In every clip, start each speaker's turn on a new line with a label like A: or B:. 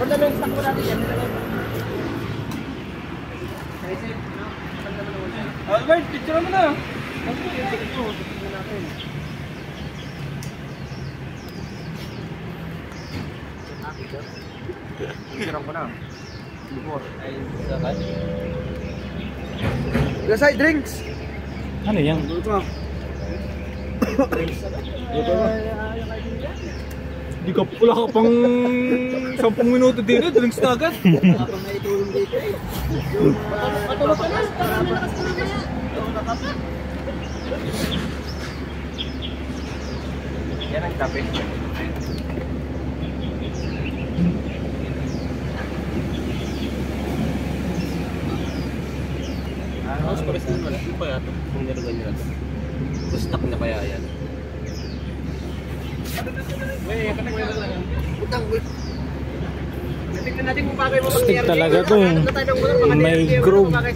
A: Maganda lang yung stock mo natin yan. Albert, picture mo na. Picture ko na. Gasay drinks.
B: Ano yan?
A: Di ka pula ka pang 10 minuto din, drinks na agad. Patulog ka na, para may lakas ka na kaya. Yan ang kape. Mas pares na wala. Hindi pa yata. Kung nilagan nyo na ito. Stock na kaya yan.
B: Stick talaga to eh. May groove. May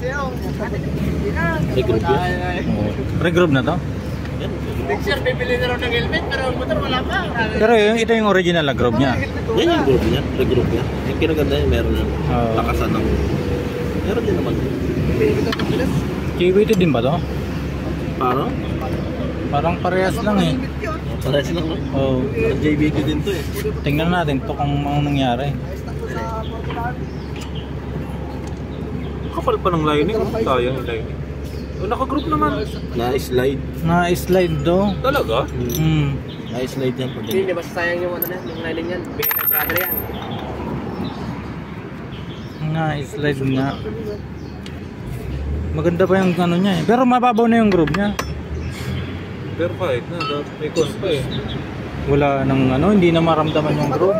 B: groove yun? Re-groove na to?
A: Next year, bibili na rin ng helmet pero ang motor wala pa.
B: Pero ito yung original na groove niya.
C: Yan yung groove niya, re-groove niya. Yung kinaganda niya, meron ng lakasan ng... Meron din naman.
B: KBT din ba to?
C: Parang?
B: Parang parehas lang eh.
C: Parehas lang, no?
B: Oo.
C: JBQ din to eh.
B: Tingnan natin to kung anong nangyari.
A: Kapal pa ng lining. Sayang yung lining. Naka-group naman.
C: Na-slide.
B: Na-slide do.
A: Talaga?
C: Na-slide yan.
A: Hindi, basta sayang yung ano na, yung lining yan. Bigay ng brother yan.
B: Na-slide nga. Maganda pa yung ano niya eh. Pero mababaw na yung groove niya.
A: Pero kahit na, may cost pa eh.
B: Wala nang ano, hindi na maramdaman yung groove.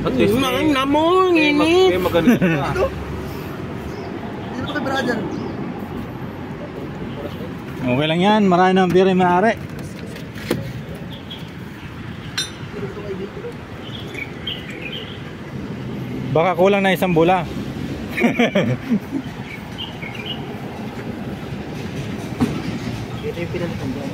A: At least may maganda pa.
D: Dito kay brother.
B: Okay lang yan, marami ng beer yung maaari. Baka kulang na isang bula.
D: Ito yung pinalitan dyan.